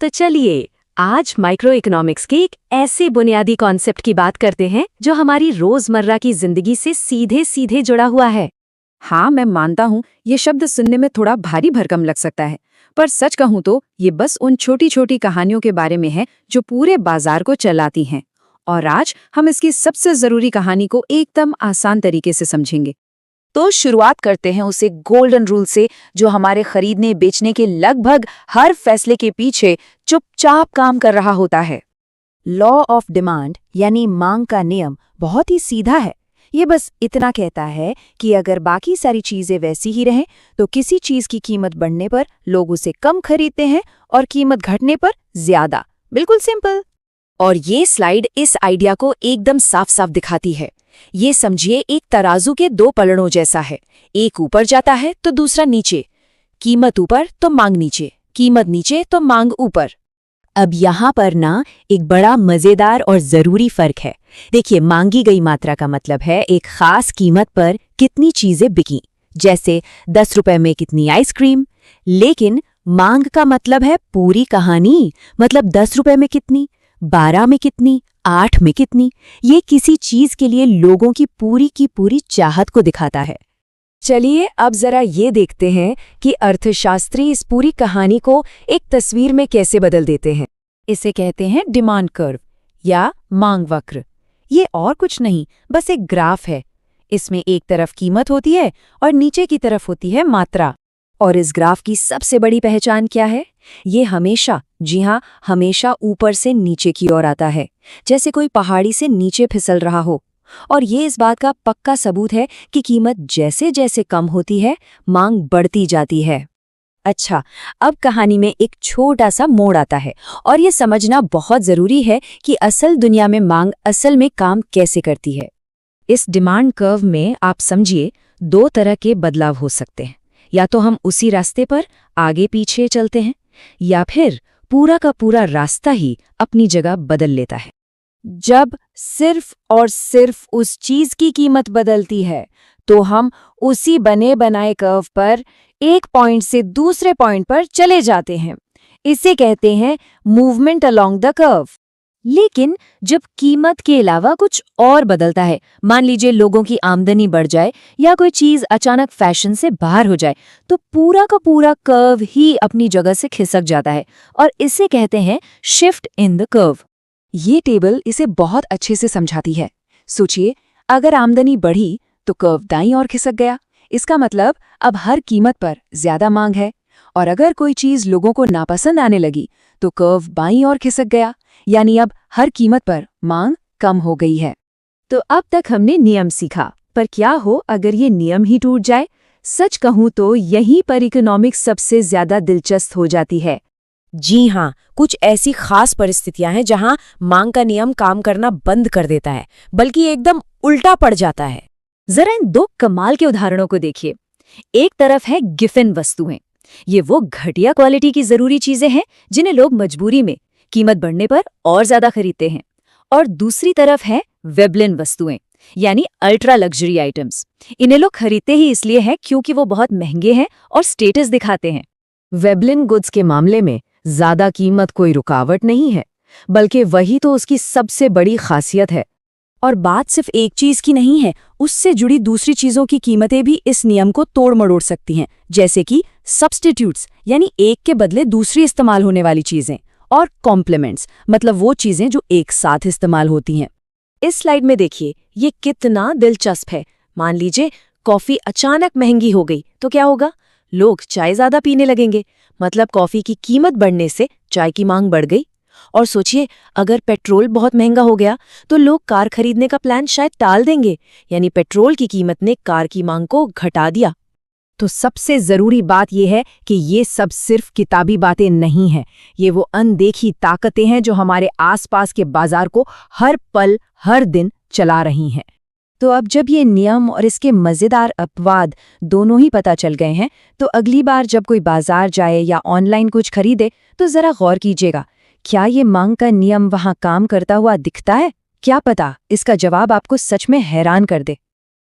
तो चलिए आज माइक्रो इकोनॉमिक्स के एक ऐसे बुनियादी कॉन्सेप्ट की बात करते हैं जो हमारी रोजमर्रा की जिंदगी से सीधे सीधे जुड़ा हुआ है। हाँ, मैं मानता हूँ ये शब्द सुनने में थोड़ा भारी भरकम लग सकता है, पर सच कहूँ तो ये बस उन छोटी छोटी कहानियों के बारे में है जो पूरे बाजार को चलाती हैं। और आज हम इसकी सबसे जरूरी कहानी को एकदम आसान तरीके से समझेंगे। तो शुरुआत करते हैं उसे गोल्डन रूल से, जो हमारे खरीदने बेचने के लगभग हर फैसले के पीछे चुपचाप काम कर रहा होता है। लॉ ऑफ डिमांड यानी मांग का नियम बहुत ही सीधा है। ये बस इतना कहता है कि अगर बाकी सारी चीजें वैसी ही रहें तो किसी चीज की कीमत बढ़ने पर लोग उसे कम खरीदते हैं और कीमत घटने पर ज्यादा। बिल्कुल सिंपल। और ये स्लाइड इस आइडिया को एकदम साफ साफ दिखाती है। ये समझिए एक तराजू के दो पलड़ों जैसा है, एक ऊपर जाता है तो दूसरा नीचे। कीमत ऊपर तो मांग नीचे, कीमत नीचे तो मांग ऊपर। अब यहाँ पर ना एक बड़ा मजेदार और जरूरी फर्क है। देखिए, मांगी गई मात्रा का मतलब है एक खास कीमत पर कितनी चीजें बिकी, जैसे 10 रुपए में कितनी आइसक्रीम। लेकिन मांग का मतलब है पूरी कहानी, मतलब 10 रुपए में कितनी, 12 में कितनी, 8 में कितनी। ये किसी चीज के लिए लोगों की पूरी चाहत को दिखाता है। चलिए अब जरा ये देखते हैं कि अर्थशास्त्री इस पूरी कहानी को एक तस्वीर में कैसे बदल देते हैं। इसे कहते हैं डिमांड कर्व या मांग वक्र। ये और कुछ नहीं, बस एक ग्राफ है। इसमें एक तरफ कीमत होती है और नीचे की तरफ होती है मात्रा। और इस ग्राफ की सबसे बड़ी पहचान क्या है? ये हमेशा, जी हाँ, हमेशा ऊपर से नीचे की ओर आता है, जैसे कोई पहाड़ी से नीचे फिसल रहा हो। और ये इस बात का पक्का सबूत है कि कीमत जैसे जैसे कम होती है, मांग बढ़ती जाती है। अच्छा, अब कहानी में एक छोटा सा मोड़ आता है और ये समझना बहुत जरूरी है कि असल दुनिया में मांग असल में काम कैसे करती है। इस डिमांड कर्व में आप समझिए 2 तरह के बदलाव हो सकते हैं। या तो हम उसी रास्ते पर आगे पीछे चलते हैं, या फिर पूरा का पूरा रास्ता ही अपनी जगह बदल लेता है। जब सिर्फ और सिर्फ उस चीज की कीमत बदलती है तो हम उसी बने बनाए कर्व पर एक पॉइंट से दूसरे पॉइंट पर चले जाते हैं। इसे कहते हैं मूवमेंट अलोंग द कर्व। लेकिन जब कीमत के अलावा कुछ और बदलता है, मान लीजिए लोगों की आमदनी बढ़ जाए या कोई चीज अचानक फैशन से बाहर हो जाए, तो पूरा का पूरा कर्व ही अपनी जगह से खिसक जाता है और इसे कहते हैं शिफ्ट इन द कर्व। ये टेबल इसे बहुत अच्छे से समझाती है। सोचिए, अगर आमदनी बढ़ी तो कर्व दाईं ओर खिसक गया। इसका मतलब अब हर कीमत पर ज्यादा मांग है। और अगर कोई चीज लोगों को नापसंद आने लगी तो कर्व बाईं ओर खिसक गया, यानी अब हर कीमत पर मांग कम हो गई है। तो अब तक हमने नियम सीखा, पर क्या हो अगर ये नियम ही टूट जाए? सच कहूं तो यहीं पर इकोनॉमिक्स सबसे ज्यादा दिलचस्प हो जाती है। जी हाँ, कुछ ऐसी खास परिस्थितियां हैं जहां मांग का नियम काम करना बंद कर देता है, बल्कि एकदम उल्टा पड़ जाता है। जरा इन 2 कमाल के उदाहरणों को देखिए। एक तरफ है गिफिन वस्तुएं। ये वो घटिया क्वालिटी की जरूरी चीजें हैं जिन्हें लोग मजबूरी में कीमत बढ़ने पर और ज्यादा खरीदते हैं। और दूसरी तरफ है वेबलिन वस्तुएं, यानी अल्ट्रा लग्जरी आइटम्स। इन्हें लोग खरीदते ही इसलिए हैं क्योंकि वो बहुत महंगे हैं और स्टेटस दिखाते हैं। वेबलिन गुड्स के मामले में ज्यादा कीमत कोई रुकावट नहीं है, बल्कि वही तो उसकी सबसे बड़ी खासियत है। और बात सिर्फ एक चीज की नहीं है, उससे जुड़ी दूसरी चीजों की कीमतें भी इस नियम को तोड़ मरोड़ सकती हैं, जैसे कि सब्स्टिट्यूट्स, यानी एक के बदले दूसरी इस्तेमाल होने वाली चीजें, और कॉम्प्लीमेंट्स, मतलब वो चीजें जो एक साथ इस्तेमाल होती हैं। इस स्लाइड में देखिए, ये कितना दिलचस्प है। मान लीजिए कॉफी अचानक महंगी हो गई तो क्या होगा? लोग चाय ज्यादा पीने लगेंगे, मतलब कॉफी की कीमत बढ़ने से चाय की मांग बढ़ गई। और सोचिए, अगर पेट्रोल बहुत महंगा हो गया तो लोग कार खरीदने का प्लान शायद टाल देंगे, यानी पेट्रोल की कीमत ने कार की मांग को घटा दिया। तो सबसे जरूरी बात यह है कि ये सब सिर्फ किताबी बातें नहीं हैं। ये वो अनदेखी ताकतें हैं जो हमारे आसपास के बाजार को हर पल हर दिन चला रही हैं। तो अब जब ये नियम और इसके मजेदार अपवाद दोनों ही पता चल गए हैं, तो अगली बार जब कोई बाजार जाए या ऑनलाइन कुछ खरीदे तो जरा गौर कीजिएगा, क्या ये मांग का नियम वहां काम करता हुआ दिखता है? क्या पता इसका जवाब आपको सच में हैरान कर दे।